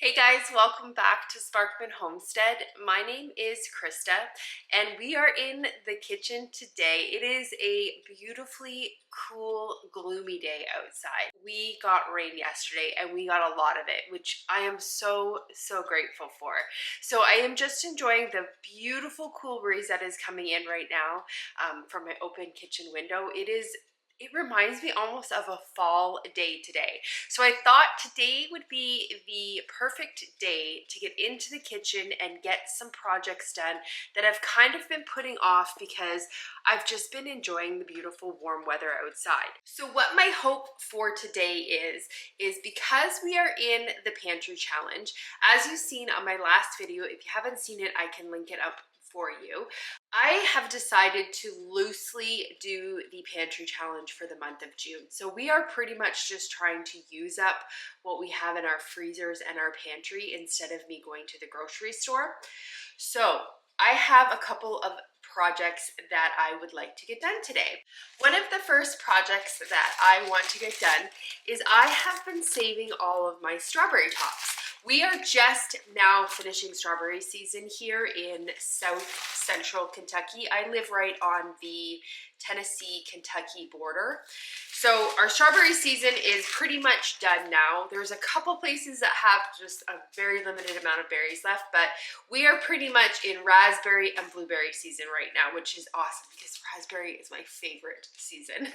Hey guys, welcome back to Sparkman Homestead. My name is Krista and we are in the kitchen today. It is a beautifully cool, gloomy day outside. We got rain yesterday and we got a lot of it, which I am so grateful for. So I am just enjoying the beautiful cool breeze that is coming in right now from my open kitchen window. It reminds me almost of a fall day today. So I thought today would be the perfect day to get into the kitchen and get some projects done that I've kind of been putting off because I've just been enjoying the beautiful warm weather outside. So what my hope for today is because we are in the pantry challenge, as you've seen on my last video, if you haven't seen it, I can link it up for you. I have decided to loosely do the pantry challenge for the month of June. So we are pretty much just trying to use up what we have in our freezers and our pantry instead of me going to the grocery store. So I have a couple of projects that I would like to get done today. One of the first projects that I want to get done is I have been saving all of my strawberry tops. We are just now finishing strawberry season here in South Central Kentucky. I live right on the Tennessee-Kentucky border. So our strawberry season is pretty much done now. There's a couple places that have just a very limited amount of berries left, but we are pretty much in raspberry and blueberry season right now, which is awesome because raspberry is my favorite season.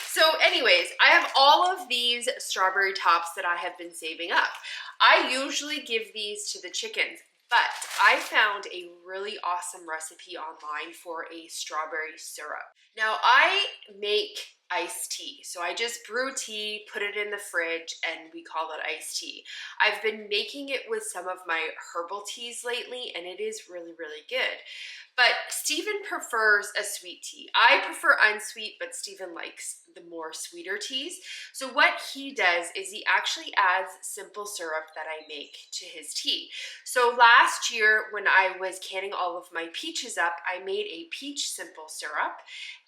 So anyways, I have all of these strawberry tops that I have been saving up. I usually give these to the chickens, but I found a really awesome recipe online for a strawberry syrup. Now I make iced tea. So I just brew tea, put it in the fridge, and we call it iced tea. I've been making it with some of my herbal teas lately, and it is really good. But Stephen prefers a sweet tea. I prefer unsweet, but Stephen likes the more sweeter teas. So what he does is he actually adds simple syrup that I make to his tea. So last year when I was canning all of my peaches up, I made a peach simple syrup.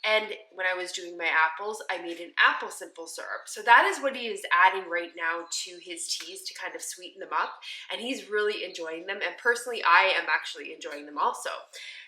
And when I was doing my apples, I made an apple simple syrup. So that is what he is adding right now to his teas to kind of sweeten them up. And he's really enjoying them. And personally, I am actually enjoying them also.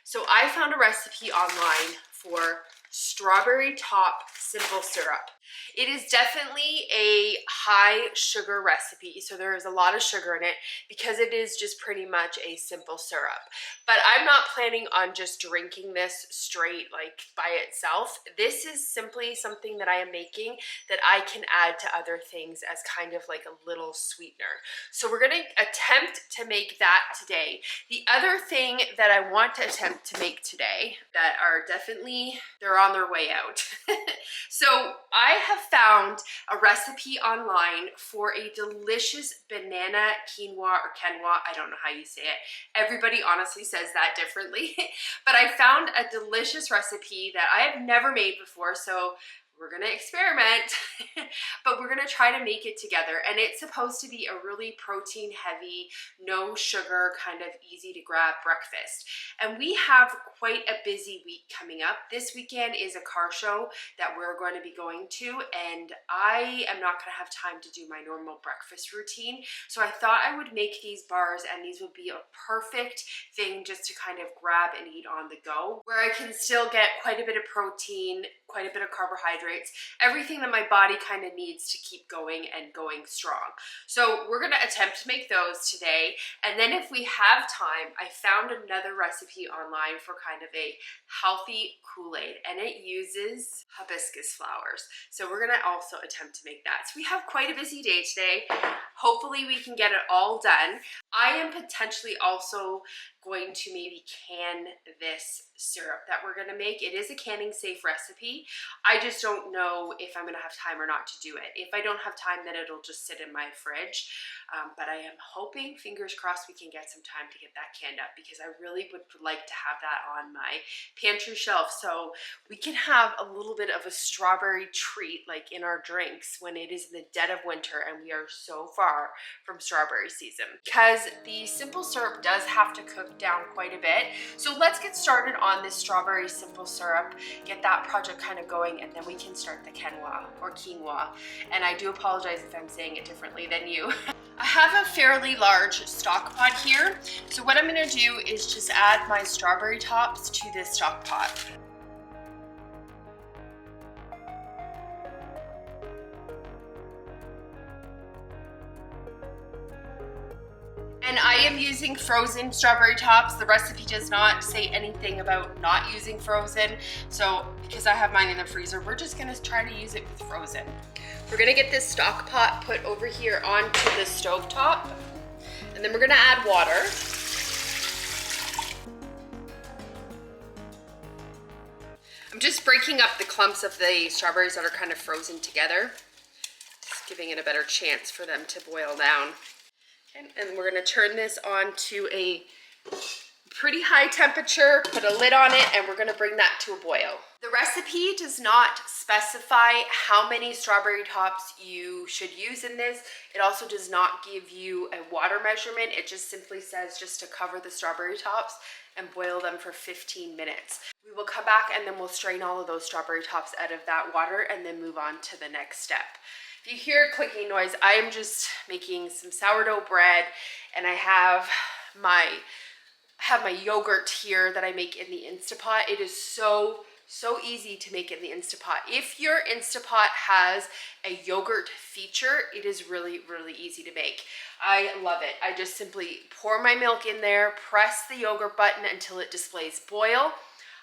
So I found a recipe online for strawberry top simple syrup. It is definitely a high sugar recipe, so there is a lot of sugar in it because it is just pretty much a simple syrup. But I'm not planning on just drinking this straight like by itself. This is simply something that I am making that I can add to other things as kind of like a little sweetener. So we're gonna attempt to make that today. The other thing that I want to attempt to make today that are definitely, they're on their way out. So I have found a recipe online for a delicious banana quinoa or quinoa. I don't know how you say it. Everybody honestly says that differently. But I found a delicious recipe that I have never made before. So we're gonna experiment, but we're gonna try to make it together. And it's supposed to be a really protein heavy, no sugar, kind of easy to grab breakfast. And we have quite a busy week coming up. This weekend is a car show that we're going to be going to, and I am not gonna have time to do my normal breakfast routine. So I thought I would make these bars, and these would be a perfect thing just to kind of grab and eat on the go, where I can still get quite a bit of protein, quite a bit of carbohydrates, everything that my body kind of needs to keep going and going strong. So we're gonna attempt to make those today. And then if we have time, I found another recipe online for kind of a healthy Kool-Aid, and it uses hibiscus flowers. So we're gonna also attempt to make that. So we have quite a busy day today. Hopefully we can get it all done. I am potentially also going to maybe can this syrup that we're gonna make. It is a canning safe recipe. I just don't know if I'm gonna have time or not to do it. If I don't have time, then it'll just sit in my fridge. But I am hoping, fingers crossed, we can get some time to get that canned up because I really would like to have that on my pantry shelf so we can have a little bit of a strawberry treat like in our drinks when it is the dead of winter and we are so far from strawberry season. Because the simple syrup does have to cook down quite a bit. So let's get started on this strawberry simple syrup, get that project kind of going, and then we can start the quinoa or quinoa. And I do apologize if I'm saying it differently than you. I have a fairly large stock pot here, so what I'm going to do is just add my strawberry tops to this stock pot. And I am using frozen strawberry tops. The recipe does not say anything about not using frozen. So because I have mine in the freezer, we're just gonna try to use it with frozen. We're gonna get this stock pot put over here onto the stove top. And then we're gonna add water. I'm just breaking up the clumps of the strawberries that are kind of frozen together. Just giving it a better chance for them to boil down. And we're gonna turn this on to a pretty high temperature, put a lid on it, and we're gonna bring that to a boil. The recipe does not specify how many strawberry tops you should use in this. It also does not give you a water measurement. It just simply says just to cover the strawberry tops and boil them for 15 minutes. We will come back and then we'll strain all of those strawberry tops out of that water and then move on to the next step. If you hear a clicking noise, I am just making some sourdough bread, and I have my yogurt here that I make in the Instapot. It is so easy to make in the Instapot. If your Instapot has a yogurt feature, it is really easy to make. I love it. I just simply pour my milk in there, press the yogurt button until it displays boil.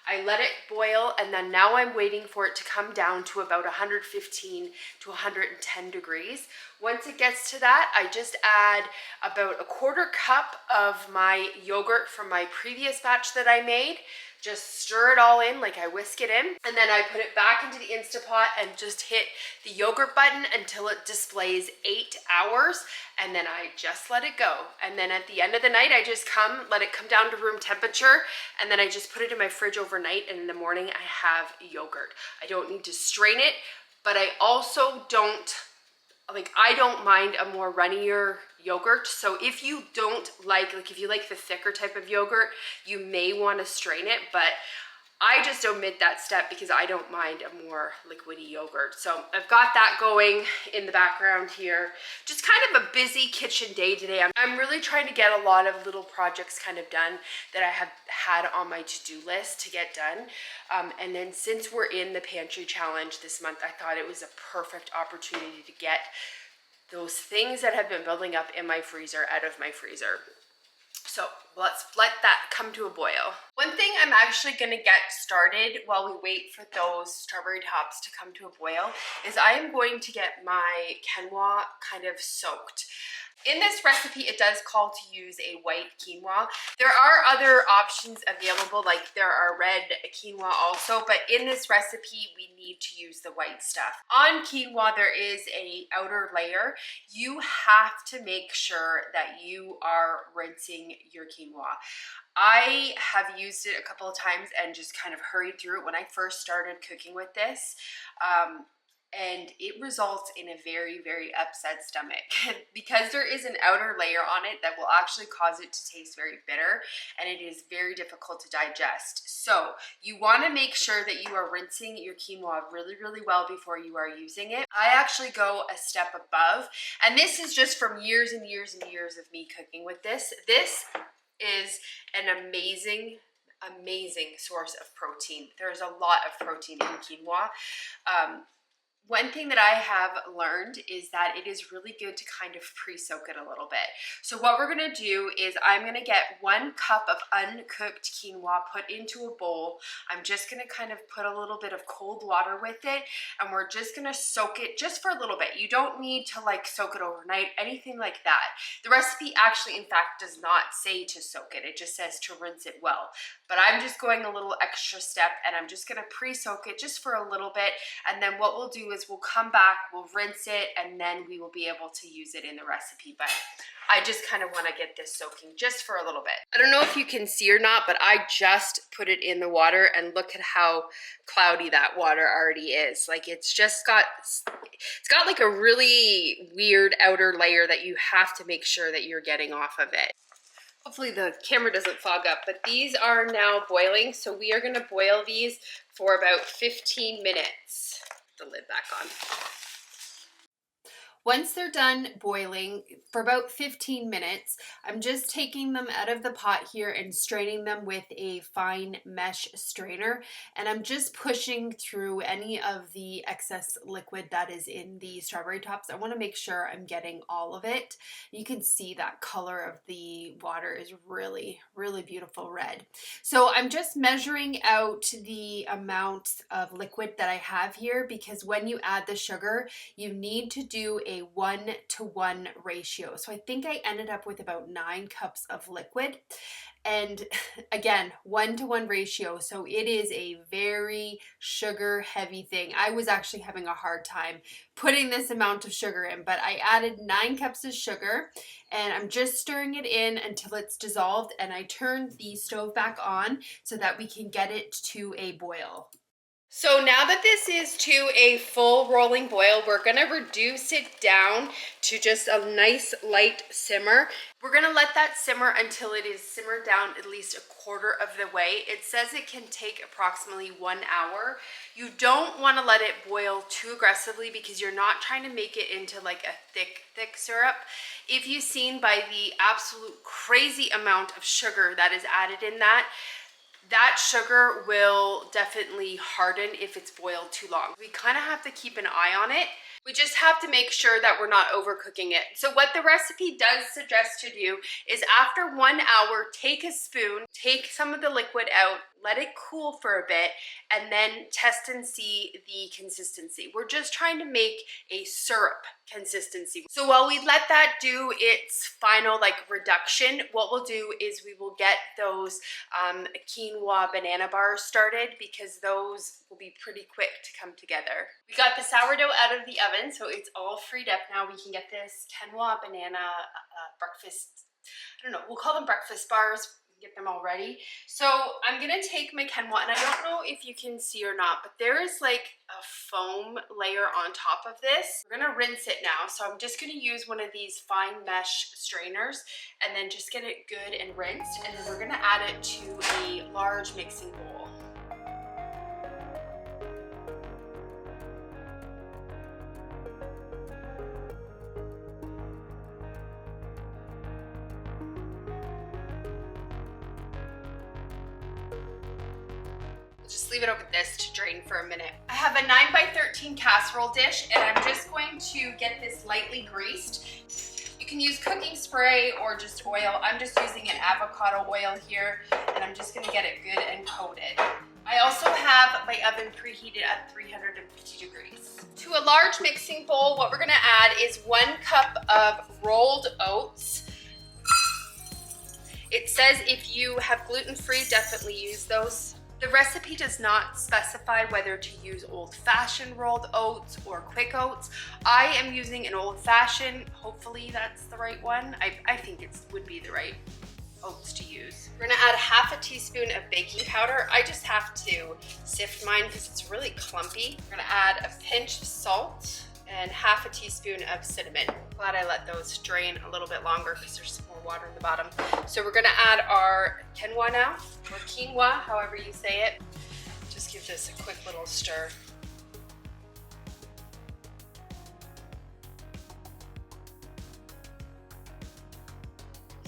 I let it boil, and then now I'm waiting for it to come down to about 115 to 110 degrees. Once it gets to that, I just add about a quarter cup of my yogurt from my previous batch that I made. Just stir it all in, like I whisk it in, and then I put it back into the Instapot and just hit the yogurt button until it displays 8 hours, and then I just let it go. And then at the end of the night, I just let it come down to room temperature, and then I just put it in my fridge overnight, and in the morning I have yogurt. I don't need to strain it, but I also don't mind a more runnier yogurt. So if you don't if you like the thicker type of yogurt, you may want to strain it, but I just omit that step because I don't mind a more liquidy yogurt. So I've got that going in the background here. Just kind of a busy kitchen day today. I'm really trying to get a lot of little projects kind of done that I have had on my to-do list to get done. And then since we're in the pantry challenge this month, I thought it was a perfect opportunity to get those things that have been building up in my freezer out of my freezer. So let's let that come to a boil. One thing I'm actually gonna get started while we wait for those strawberry tops to come to a boil is I am going to get my quinoa kind of soaked. In this recipe, it does call to use a white quinoa. There are other options available, like there are red quinoa also, but in this recipe, we need to use the white stuff. On quinoa, there is an outer layer. You have to make sure that you are rinsing your quinoa. I have used it a couple of times and just kind of hurried through it when I first started cooking with this. And it results in a very upset stomach because there is an outer layer on it that will actually cause it to taste very bitter, and it is very difficult to digest. So you want to make sure that you are rinsing your quinoa really well before you are using it. I actually go a step above, and this is just from years and years of me cooking with this. This is an amazing source of protein. There's a lot of protein in quinoa. One thing that I have learned is that it is really good to kind of pre-soak it a little bit. So what we're gonna do is I'm gonna get 1 cup of uncooked quinoa put into a bowl. I'm just gonna kind of put a little bit of cold water with it, and we're just gonna soak it just for a little bit. You don't need to soak it overnight, anything like that. The recipe actually, in fact, does not say to soak it. It just says to rinse it well. But I'm just going a little extra step, and I'm just gonna pre-soak it just for a little bit, and then what we'll do is we'll come back, we'll rinse it, and then we will be able to use it in the recipe. But I just kind of want to get this soaking just for a little bit. I don't know if you can see or not, but I just put it in the water, and look at how cloudy that water already is. It's got like a really weird outer layer that you have to make sure that you're getting off of it. Hopefully the camera doesn't fog up, but these are now boiling. So we are gonna boil these for about 15 minutes. The lid back on. Once they're done boiling for about 15 minutes, I'm just taking them out of the pot here and straining them with a fine mesh strainer. And I'm just pushing through any of the excess liquid that is in the strawberry tops. I want to make sure I'm getting all of it. You can see that color of the water is really, really beautiful red. So I'm just measuring out the amount of liquid that I have here, because when you add the sugar, you need to do a 1-to-1 ratio. So I think I ended up with about 9 cups of liquid. And again, 1-to-1 ratio. So it is a very sugar heavy thing. I was actually having a hard time putting this amount of sugar in, but I added 9 cups of sugar and I'm just stirring it in until it's dissolved, and I turned the stove back on so that we can get it to a boil. So now that this is to a full rolling boil, we're gonna reduce it down to just a nice light simmer. We're gonna let that simmer until it is simmered down at least a quarter of the way. It says it can take approximately 1 hour. You don't wanna let it boil too aggressively because you're not trying to make it into like a thick syrup. If you've seen by the absolute crazy amount of sugar that is added in that sugar will definitely harden if it's boiled too long. We kind of have to keep an eye on it. We just have to make sure that we're not overcooking it. So what the recipe does suggest to do is after 1 hour, take a spoon, take some of the liquid out, let it cool for a bit, and then test and see the consistency. We're just trying to make a syrup consistency. So while we let that do its final reduction, what we'll do is we will get those quinoa banana bars started, because those will be pretty quick to come together. We got the sourdough out of the oven, so it's all freed up now. We can get this quinoa banana breakfast, I don't know, we'll call them breakfast bars. Get them all ready. So I'm gonna take my quinoa, and I don't know if you can see or not, but there is like a foam layer on top of this. We're gonna rinse it now, so I'm just gonna use one of these fine mesh strainers and then just get it good and rinsed, and then we're gonna add it to a large mixing bowl. Just leave it over this to drain for a minute. I have a 9x13 casserole dish, and I'm just going to get this lightly greased. You can use cooking spray or just oil. I'm just using an avocado oil here, and I'm just gonna get it good and coated. I also have my oven preheated at 350 degrees. To a large mixing bowl, what we're gonna add is 1 cup of rolled oats. It says if you have gluten-free, definitely use those. The recipe does not specify whether to use old-fashioned rolled oats or quick oats. I am using an old-fashioned. Hopefully that's the right one. I think it would be the right oats to use. We're gonna add ½ teaspoon of baking powder. I just have to sift mine because it's really clumpy. We're gonna add a pinch of salt and ½ teaspoon of cinnamon. Glad I let those drain a little bit longer because there's some more water in the bottom. So we're gonna add our quinoa now, or quinoa, however you say it. Just give this a quick little stir.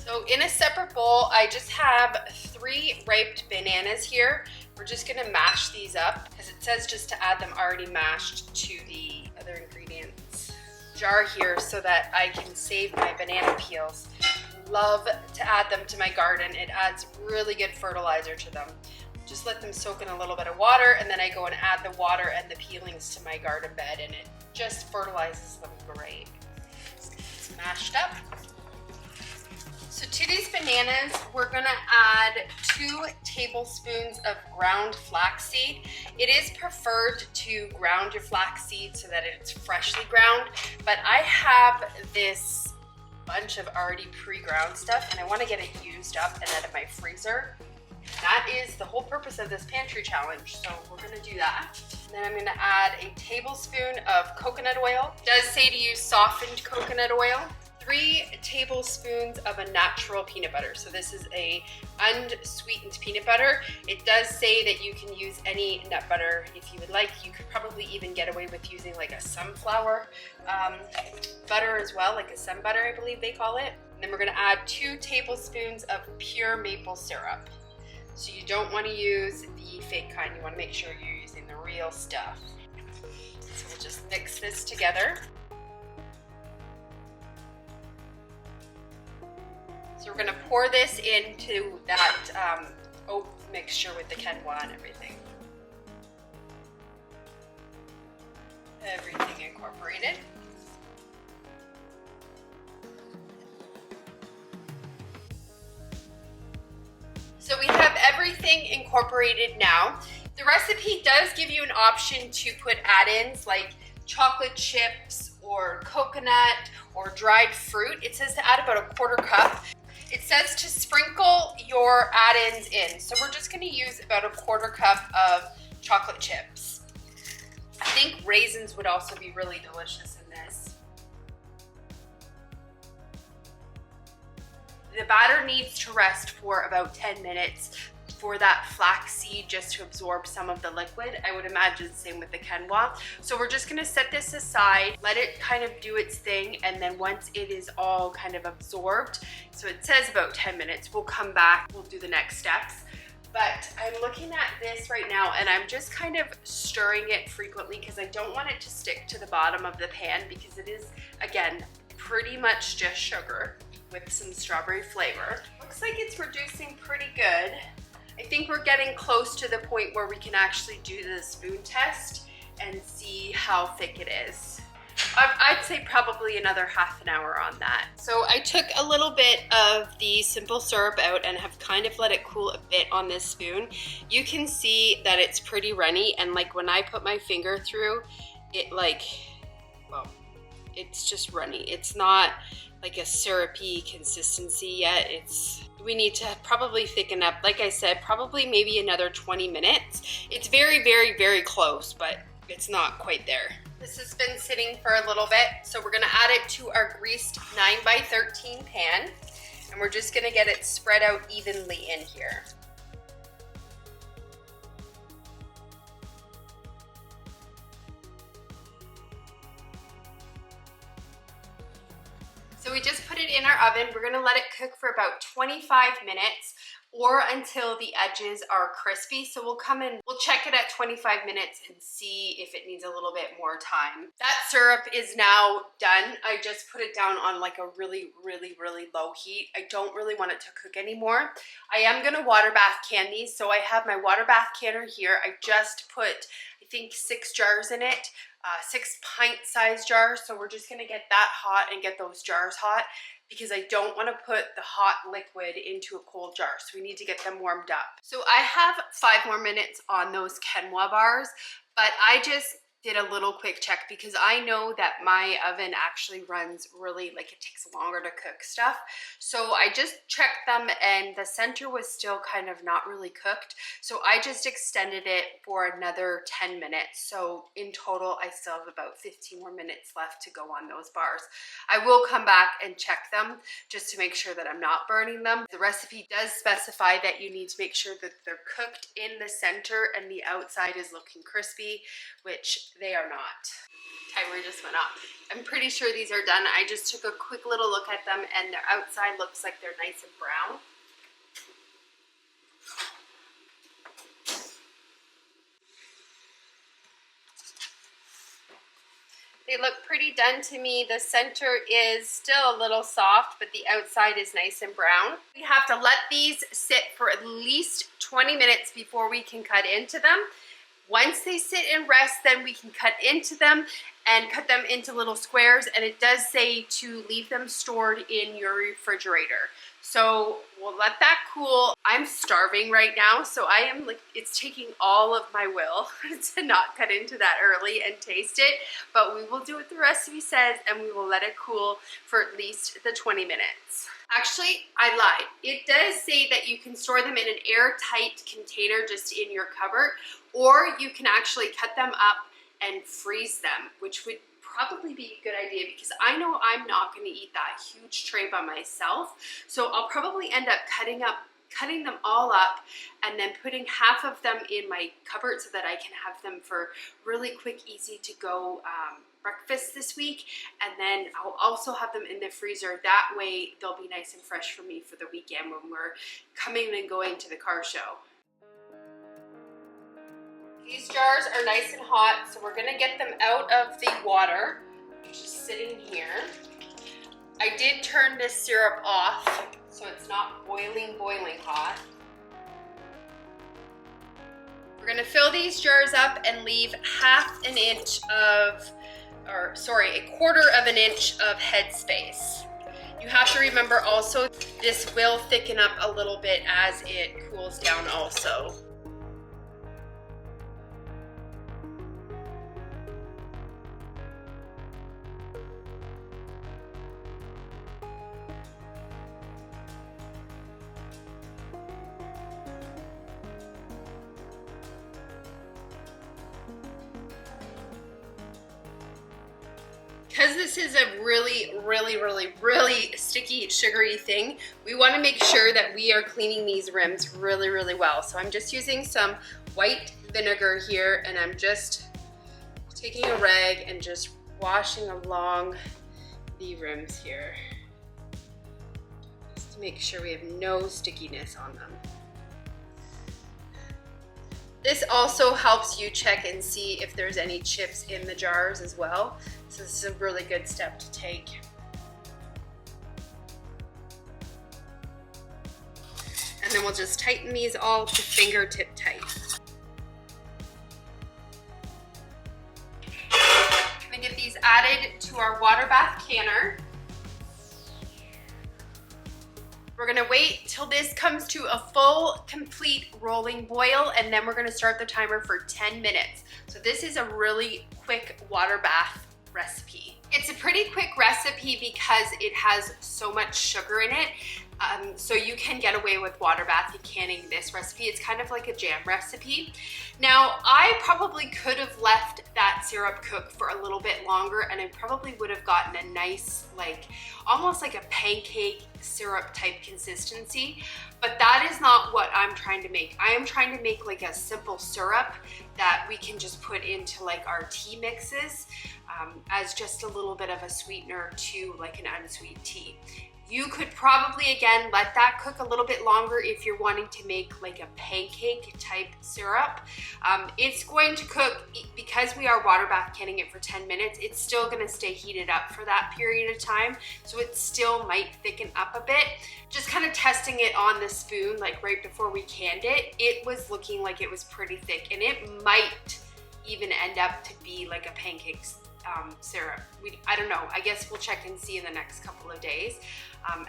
So in a separate bowl, I just have 3 ripe bananas here. We're just gonna mash these up because it says just to add them already mashed to the other ingredients jar here so that I can save my banana peels. Love to add them to my garden. It adds really good fertilizer to them. Just let them soak in a little bit of water, and then I go and add the water and the peelings to my garden bed, and it just fertilizes them great. It's mashed up. So to these bananas, we're gonna add 2 tablespoons of ground flaxseed. It is preferred to ground your flaxseed so that it's freshly ground, but I have this bunch of already pre-ground stuff, and I wanna get it used up and out of my freezer. That is the whole purpose of this pantry challenge, so we're gonna do that. And then I'm gonna add a tablespoon of coconut oil. It does say to use softened coconut oil. 3 tablespoons of a natural peanut butter. So this is a unsweetened peanut butter. It does say that you can use any nut butter if you would like. You could probably even get away with using like a sunflower butter as well, like a sun butter, I believe they call it. And then we're gonna add 2 tablespoons of pure maple syrup. So you don't wanna use the fake kind, you wanna make sure you're using the real stuff. So we'll just mix this together. So we're gonna pour this into that oat mixture with the quinoa and everything. Everything incorporated. So we have everything incorporated now. The recipe does give you an option to put add-ins like chocolate chips or coconut or dried fruit. It says to add about a 1/4 cup. It says to sprinkle your add-ins in. So we're just gonna use about a 1/4 cup of chocolate chips. I think raisins would also be really delicious in this. The batter needs to rest for about 10 minutes for that flaxseed just to absorb some of the liquid. I would imagine the same with the quinoa. So we're just gonna set this aside, let it kind of do its thing, and then once it is all kind of absorbed, so it says about 10 minutes, we'll come back, we'll do the next steps. But I'm looking at this right now and I'm just kind of stirring it frequently because I don't want it to stick to the bottom of the pan because it is, again, pretty much just sugar with some strawberry flavor. Looks like it's reducing pretty good. I think we're getting close to the point where we can actually do the spoon test and see how thick it is. I'd say probably another half an hour on that. So I took a little bit of the simple syrup out and have kind of let it cool a bit on this spoon. You can see that it's pretty runny, and like when I put my finger through it, like, well, it's just runny. It's not like a syrupy consistency yet. We need to probably thicken up, like I said, probably maybe another 20 minutes. It's very, very, very close, but it's not quite there. This has been sitting for a little bit, so we're gonna add it to our greased 9x13 pan, and we're just gonna get it spread out evenly in here. So we just put it in our oven. We're gonna let it cook for about 25 minutes or until the edges are crispy. So we'll come in, we'll check it at 25 minutes and see if it needs a little bit more time. That syrup is now done. I just put it down on like a really, really, really low heat. I don't really want it to cook anymore. I am gonna water bath can these. So I have my water bath canner here. I just put, I think 6 jars in it. 6 pint-sized jars, so we're just gonna get that hot and get those jars hot because I don't want to put the hot liquid into a cold jar, so we need to get them warmed up. So I have 5 more minutes on those quinoa bars, but I just did a little quick check because I know that my oven actually runs really, like it takes longer to cook stuff. So I just checked them and the center was still kind of not really cooked. So I just extended it for another 10 minutes. So in total, I still have about 15 more minutes left to go on those bars. I will come back and check them just to make sure that I'm not burning them. The recipe does specify that you need to make sure that they're cooked in the center and the outside is looking crispy, which they are not. Timer just went off. I'm pretty sure these are done. I just took a quick little look at them and their outside looks like they're nice and brown. They look pretty done to me. The center is still a little soft, but the outside is nice and brown. We have to let these sit for at least 20 minutes before we can cut into them. Once they sit and rest, then we can cut into them and cut them into little squares, and it does say to leave them stored in your refrigerator. So we'll let that cool. I'm starving right now, so I am like, it's taking all of my will to not cut into that early and taste it, but we will do what the recipe says and we will let it cool for at least the 20 minutes. Actually, I lied. It does say that you can store them in an airtight container just in your cupboard, or you can actually cut them up and freeze them, which would probably be a good idea because I know I'm not going to eat that huge tray by myself. So I'll probably end up cutting them all up and then putting half of them in my cupboard so that I can have them for really quick, easy to go breakfast this week. And then I'll also have them in the freezer. That way they'll be nice and fresh for me for the weekend when we're coming and going to the car show. These jars are nice and hot, so we're gonna get them out of the water, just sitting here. I did turn this syrup off, so it's not boiling hot. We're gonna fill these jars up and leave a quarter of an inch of head space. You have to remember also, this will thicken up a little bit as it cools down also. Because this is a really sticky, sugary thing, we want to make sure that we are cleaning these rims really well. So I'm just using some white vinegar here, and I'm just taking a rag and just washing along the rims here, just to make sure we have no stickiness on them. This also helps you check and see if there's any chips in the jars as well. So this is a really good step to take. And then we'll just tighten these all to fingertip tight. I'm gonna get these added to our water bath canner. We're gonna wait till this comes to a full, complete rolling boil, and then we're gonna start the timer for 10 minutes. So this is a really quick water bath recipe. It's a pretty quick recipe because it has so much sugar in it. So you can get away with water bath and canning this recipe. It's kind of like a jam recipe. Now, I probably could have left that syrup cook for a little bit longer, and I probably would have gotten a nice, like, almost like a pancake syrup type consistency, but that is not what I'm trying to make. I am trying to make like a simple syrup that we can just put into like our tea mixes as just a little bit of a sweetener to like an unsweet tea. You could probably, again, let that cook a little bit longer if you're wanting to make like a pancake type syrup. It's going to cook, because we are water bath canning it for 10 minutes, it's still gonna stay heated up for that period of time. So it still might thicken up a bit. Just kind of testing it on the spoon, like right before we canned it, it was looking like it was pretty thick, and it might even end up to be like a pancake syrup. I don't know, I guess we'll check and see in the next couple of days.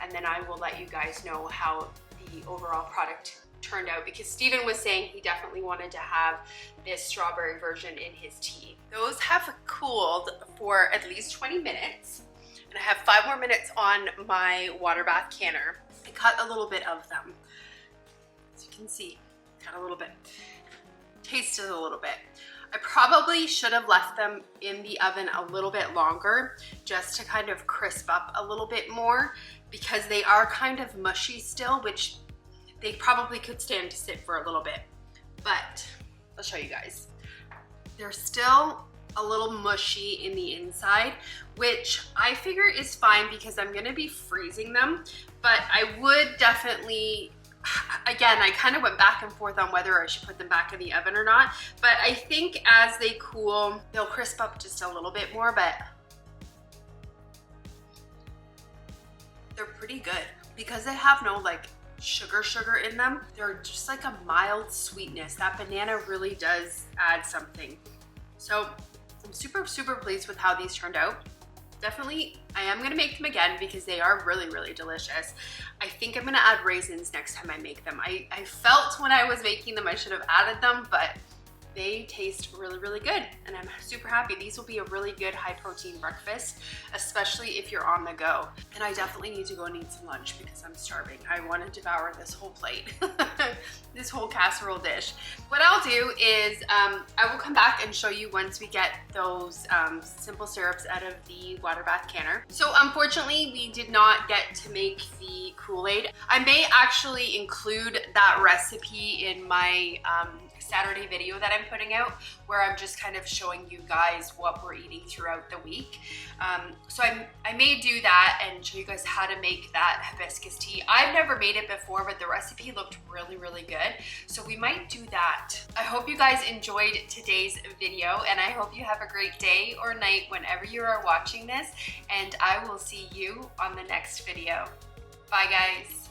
And then I will let you guys know how the overall product turned out, because Steven was saying he definitely wanted to have this strawberry version in his tea. Those have cooled for at least 20 minutes, and I have 5 more minutes on my water bath canner. I cut a little bit of them. As you can see, cut a little bit. Tasted a little bit. I probably should have left them in the oven a little bit longer just to kind of crisp up a little bit more, because they are kind of mushy still, which they probably could stand to sit for a little bit. But I'll show you guys. They're still a little mushy in the inside, which I figure is fine because I'm gonna be freezing them, but I would definitely, again, I kind of went back and forth on whether I should put them back in the oven or not, but I think as they cool, they'll crisp up just a little bit more, but they're pretty good. Because they have no like sugar in them, they're just like a mild sweetness. That banana really does add something. So I'm super pleased with how these turned out. Definitely, I am gonna make them again because they are really delicious. I think I'm gonna add raisins next time I make them. I felt when I was making them I should have added them, but they taste really, really good, and I'm super happy. These will be a really good high protein breakfast, especially if you're on the go. And I definitely need to go and eat some lunch because I'm starving. I want to devour this whole plate, this whole casserole dish. What I'll do is I will come back and show you once we get those simple syrups out of the water bath canner. So unfortunately, we did not get to make the Kool-Aid. I may actually include that recipe in my Saturday video that I'm putting out, where I'm just kind of showing you guys what we're eating throughout the week. So I may do that and show you guys how to make that hibiscus tea. I've never made it before, but the recipe looked really, really good. So we might do that. I hope you guys enjoyed today's video, and I hope you have a great day or night whenever you are watching this, and I will see you on the next video. Bye guys.